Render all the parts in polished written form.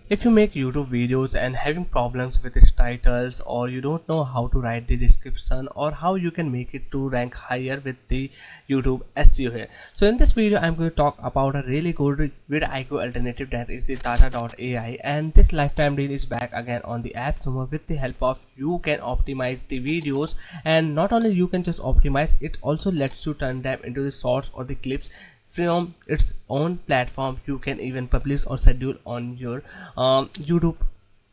If you make YouTube videos and having problems with its titles, or you don't know how to write the description or how you can make it to rank higher with the YouTube SEO here. So in this video I'm going to talk about a really good vidIQ alternative, that is the Taja AI, and this lifetime deal is back again on the AppSumo. With the help of you can optimize the videos, and not only you can just optimize, it also lets you turn them into the shorts or the clips from its own platform. You can even publish or schedule on your YouTube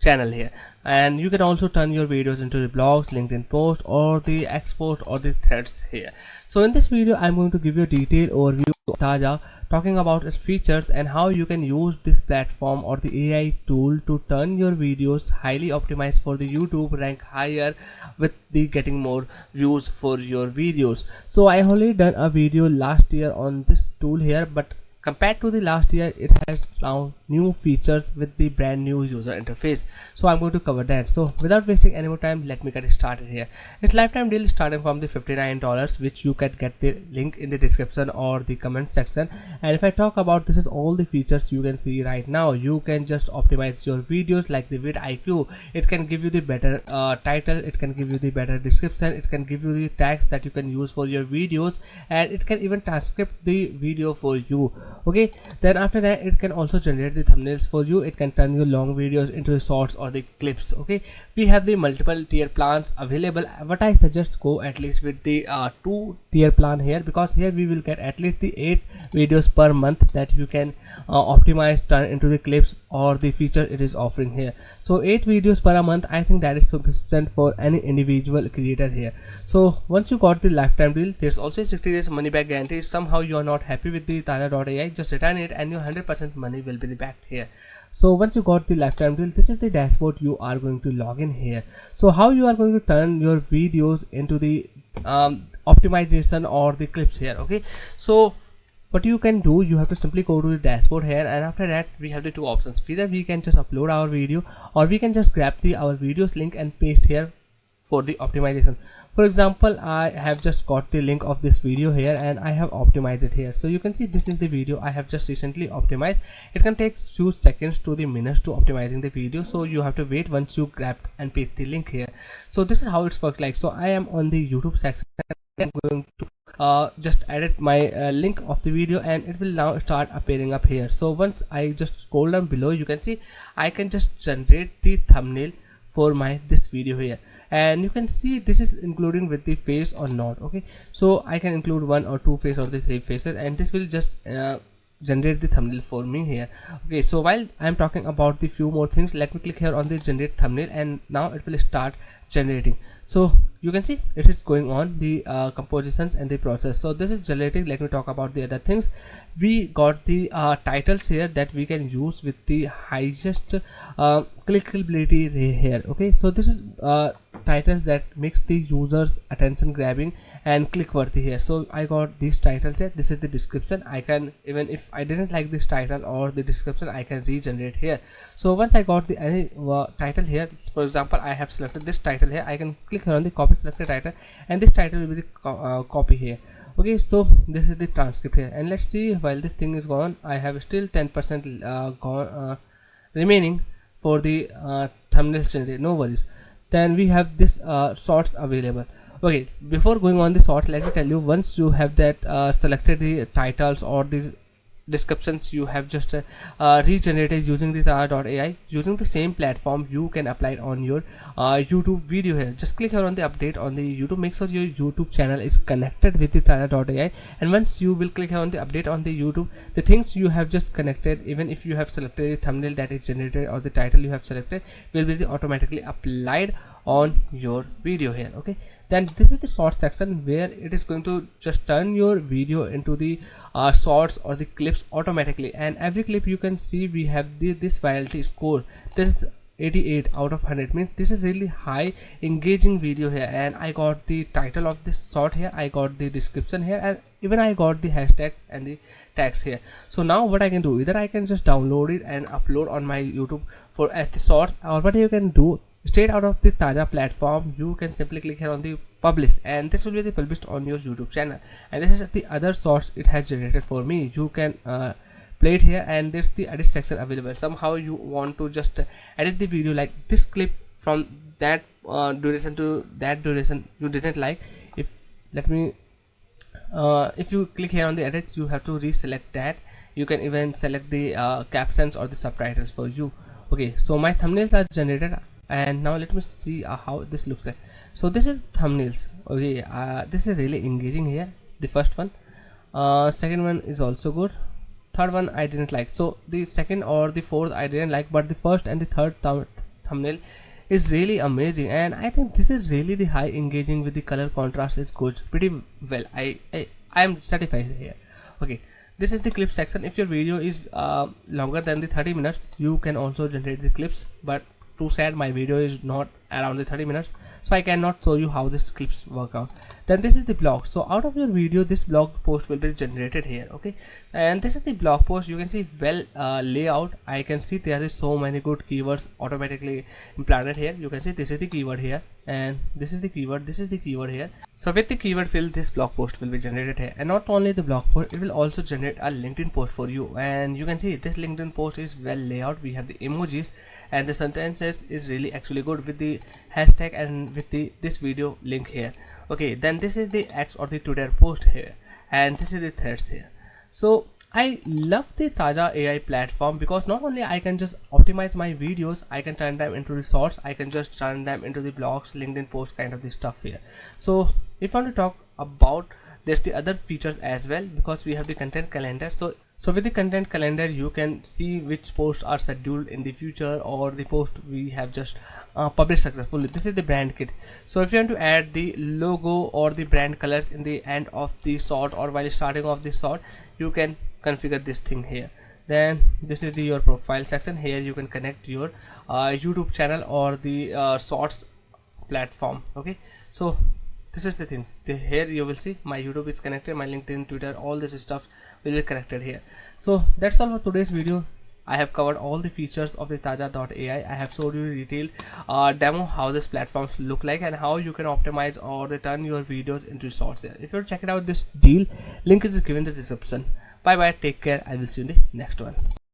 channel here, and you can also turn your videos into the blogs, LinkedIn posts, or the export or the threads here. So in this video I'm going to give you a detailed overview of Taja, talking about its features and how you can use this platform or the AI tool to turn your videos highly optimized for the YouTube rank higher with the getting more views for your videos. So I already done a video last year on this tool here, but compared to the last year it has now new features with the brand new user interface. So I'm going to cover that. So without wasting any more time, let me get started here. Its lifetime deal is starting from the $59, which you can get the link in the description or the comment section. And if I talk about, this is all the features you can see right now. You can just optimize your videos like the vidIQ. It can give you the better title, it can give you the better description, it can give you the tags that you can use for your videos, and it can even transcribe the video for you. Okay, then after that it can also generate the thumbnails for you. It can turn your long videos into the shorts or the clips. Okay, we have the multiple tier plans available, but I suggest go at least with the 2-tier plan here, because here we will get at least the 8 videos per month that you can optimize, turn into the clips or the feature it is offering here. So 8 videos per month, I think that is sufficient for any individual creator here. So once you got the lifetime deal, there's also a 60 days money back guarantee. Somehow you are not happy with the Taja AI, just return it and your 100% money will be back here. So once you got the lifetime deal, this is the dashboard you are going to log in here. So how you are going to turn your videos into the optimization or the clips here. Okay, so what you can do, you have to simply go to the dashboard here, and after that we have the 2 options. Either we can just upload our video, or we can just grab the our videos link and paste here for the optimization. For example, I have just got the link of this video here and I have optimized it here. So you can see this is the video I have just recently optimized. It can take few seconds to the minutes to optimizing the video, so you have to wait once you grab and paste the link here. So this is how it's worked like. So I am on the YouTube section. I'm going to just edit my link of the video, and it will now start appearing up here. So once I just scroll down below, you can see I can just generate the thumbnail for my this video here, and you can see this is including with the face or not. Okay, so I can include 1 or 2 faces or the 3 faces, and this will just generate the thumbnail for me here. Okay, so while I'm talking about the few more things, let me click here on the generate thumbnail, and now it will start generating. So you can see it is going on the compositions and the process. So this is generating. Let me talk about the other things. We got the titles here that we can use with the highest clickability here. Okay, so this is titles that makes the users attention grabbing and click worthy here. So I got these titles here. This is the description. I can, even if I didn't like this title or the description, I can regenerate here. So once I got the any title here, for example I have selected this title here, I can click here on the copy selected title, and this title will be the copy here. Okay, so this is the transcript here, and let's see, while this thing is gone, I have still 10% gone remaining for the thumbnail generate. No worries. Then we have this shorts available. Okay, before going on the short, let me tell you, once you have that selected the titles or the descriptions, you have just regenerated using the Taja AI. Using the same platform, you can apply it on your YouTube video here. Just click here on the update on the YouTube. Make sure your YouTube channel is connected with the Taja AI, and once you will click here on the update on the YouTube, the things you have just connected, even if you have selected the thumbnail that is generated or the title you have selected, will be automatically applied on your video here. Okay, then this is the short section where it is going to just turn your video into the shorts or the clips automatically, and every clip you can see we have this virality score. This is 88 out of 100, means this is really high engaging video here, and I got the title of this short here, I got the description here, and even I got the hashtags and the tags here. So now what I can do, either I can just download it and upload on my YouTube for as the short, or what you can do, straight out of the Taja platform, you can simply click here on the publish, and this will be the published on your YouTube channel. And this is the other source it has generated for me. You can play it here, and there's the edit section available. Somehow you want to just edit the video like this clip from that duration to that duration you didn't like. If you click here on the edit, you have to reselect that. You can even select the captions or the subtitles for you. Okay, so my thumbnails are generated, and now let me see how this looks like. So this is thumbnails. Okay, this is really engaging here, the first one. Second one is also good. Third one I didn't like. So the second or the fourth I didn't like, but the first and the third thumbnail is really amazing, and I think this is really the high engaging with the color contrast is good pretty well. I am satisfied here. Okay, this is the clip section. If your video is longer than the 30 minutes, you can also generate the clips, but too sad my video is not around the 30 minutes, so I cannot show you how this clips work out. Then this is the blog. So out of your video, this blog post will be generated here. Okay, and this is the blog post. You can see well layout. I can see there is so many good keywords automatically implanted here. You can see this is the keyword here, and this is the keyword, this is the keyword here. So with the keyword fill, this blog post will be generated here, and not only the blog post, it will also generate a LinkedIn post for you. And you can see this LinkedIn post is well layout. We have the emojis, and the sentences is really actually good with the hashtag and with the this video link here. Okay, then this is the X or the Twitter post here, and this is the threads here. So I love the Taja AI platform because not only I can just optimize my videos, I can turn them into the shorts, I can just turn them into the blogs, LinkedIn post kind of the stuff here. So if I want to talk about, there's the other features as well, because we have the content calendar. So with the content calendar, you can see which posts are scheduled in the future or the post we have just published successfully. This is the brand kit. So if you want to add the logo or the brand colors in the end of the short or while starting off the short, you can configure this thing here. Then this is your profile section. Here you can connect your YouTube channel or the shorts platform. Okay, so this is the things. Here you will see my YouTube is connected, my LinkedIn, Twitter, all this stuff will be connected here. So that's all for today's video. I have covered all the features of the Taja.ai. I have showed you a detailed demo how this platforms look like and how you can optimize or turn your videos into shorts there. If you check it out this deal, link is given in the description. Bye bye, take care. I will see you in the next one.